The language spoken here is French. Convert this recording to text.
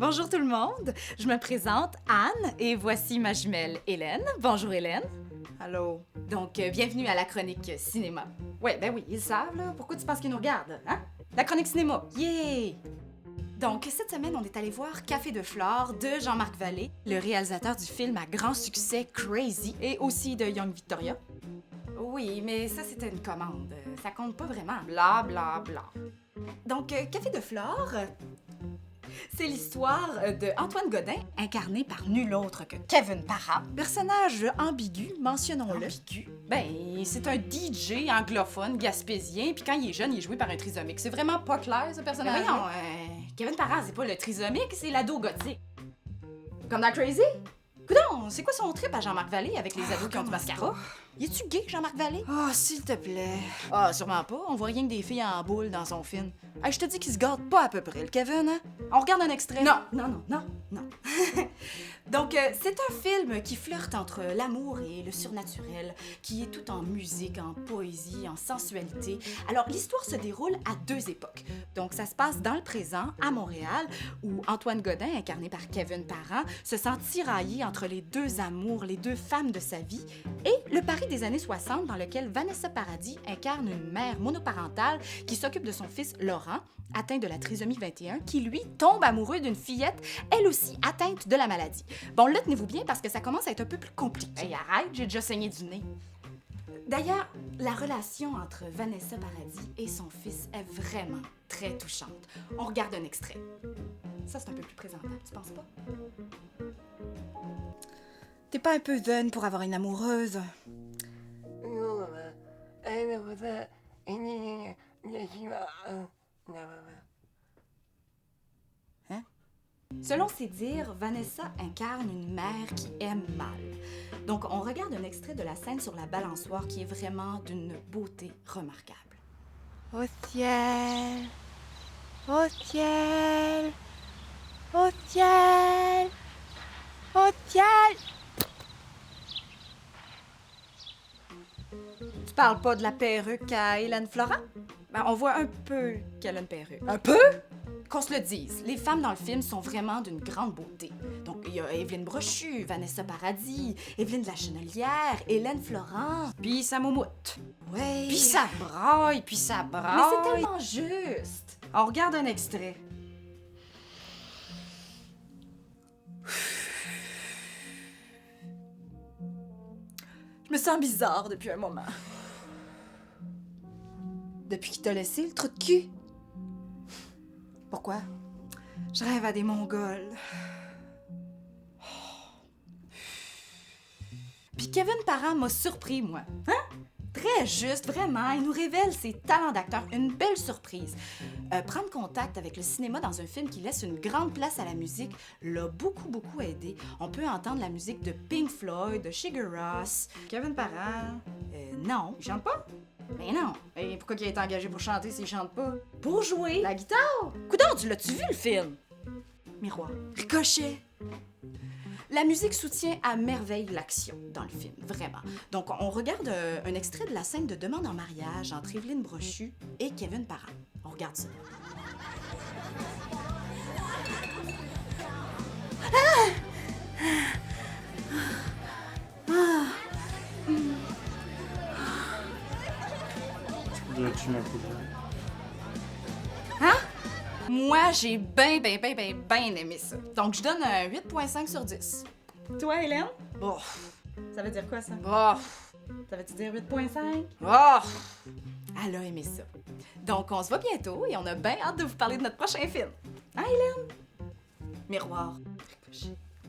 Bonjour tout le monde, je me présente Anne et voici ma jumelle Hélène. Bonjour Hélène. Allô? Donc, bienvenue à la chronique cinéma. Ouais, ben oui, ils savent, là. Pourquoi tu penses qu'ils nous regardent, hein? La chronique cinéma, yeah! Donc, cette semaine, on est allé voir Café de Flore de Jean-Marc Vallée, le réalisateur du film à grand succès Crazy et aussi de Young Victoria. Oui, mais ça, c'était une commande. Ça compte pas vraiment. Bla, bla, bla. Donc, Café de Flore, c'est l'histoire de Antoine Godin, incarné par nul autre que Kevin Parra. Personnage ambigu, mentionnons-le. Ambigu? Ben, c'est un DJ anglophone gaspésien, puis quand il est jeune, il est joué par un trisomique. C'est vraiment pas clair, ce personnage. Mais voyons, Kevin Parra, c'est pas le trisomique, c'est l'ado gothique. Comme dans Crazy? Coudon, c'est quoi son trip à Jean-Marc Vallée avec les ados qui ont du mascara? Y est-tu gay, Jean-Marc Vallée? Oh, s'il te plaît. Ah, sûrement pas. On voit rien que des filles en boule dans son film. Hey, je te dis qu'il se garde pas à peu près, le Kevin, hein? On regarde un extrait. Non. Donc, c'est un film qui flirte entre l'amour et le surnaturel, qui est tout en musique, en poésie, en sensualité. Alors, l'histoire se déroule à deux époques. Donc, ça se passe dans le présent, à Montréal, où Antoine Godin, incarné par Kevin Parra, se sent tiraillé entre les deux amours, les deux femmes de sa vie, et le Paris des années 60, dans lequel Vanessa Paradis incarne une mère monoparentale qui s'occupe de son fils Laurent, atteint de la trisomie 21, qui, lui, tombe amoureux d'une fillette, elle aussi atteinte de la maladie. Bon, là, tenez-vous bien, parce que ça commence à être un peu plus compliqué. Hey, arrête, j'ai déjà saigné du nez. D'ailleurs, la relation entre Vanessa Paradis et son fils est vraiment très touchante. On regarde un extrait. Ça, c'est un peu plus présentable, tu penses pas? T'es pas un peu zen pour avoir une amoureuse? Hein? Selon ses dires, Vanessa incarne une mère qui aime mal. Donc, on regarde un extrait de la scène sur la balançoire qui est vraiment d'une beauté remarquable. Au ciel, au ciel, au ciel, au ciel. Tu parles pas de la perruque à Hélène Florent? Ben, on voit un peu qu'elle a une perruque. Un peu? Qu'on se le dise, les femmes dans le film sont vraiment d'une grande beauté. Donc, il y a Évelyne Brochu, Vanessa Paradis, Évelyne de la Chenelière, Hélène Florent, puis sa moumoute. Ouais. Puis ça braille, puis ça braille. Mais c'est tellement juste. On regarde un extrait. Je me sens bizarre depuis un moment. Depuis qu'il t'a laissé le trou de cul. Pourquoi? Je rêve à des Mongols. Puis Kevin Parra m'a surpris, moi. Hein? Très juste, vraiment. Il nous révèle ses talents d'acteur. Une belle surprise. Prendre contact avec le cinéma dans un film qui laisse une grande place à la musique l'a beaucoup aidé. On peut entendre la musique de Pink Floyd, de Sigur Rós. Kevin Parra. Non. Il chante pas? Mais non. Et pourquoi il a été engagé pour chanter s'il chante pas? Pour jouer. La guitare? Coudon, l'as-tu vu le film? Miroir. Ricochet. La musique soutient à merveille l'action dans le film, vraiment. Donc, on regarde un extrait de la scène de demande en mariage entre Évelyne Brochu et Kevin Parra. On regarde ça. Hein? Moi, j'ai bien aimé ça. Donc, je donne un 8,5 sur 10. Toi, Hélène? Bof. Ça veut dire quoi, ça? Bof. Ça veut-tu dire 8,5? Bof. Elle a aimé ça. Donc, on se voit bientôt et on a bien hâte de vous parler de notre prochain film. Hein, Hélène? Miroir. Ricochet.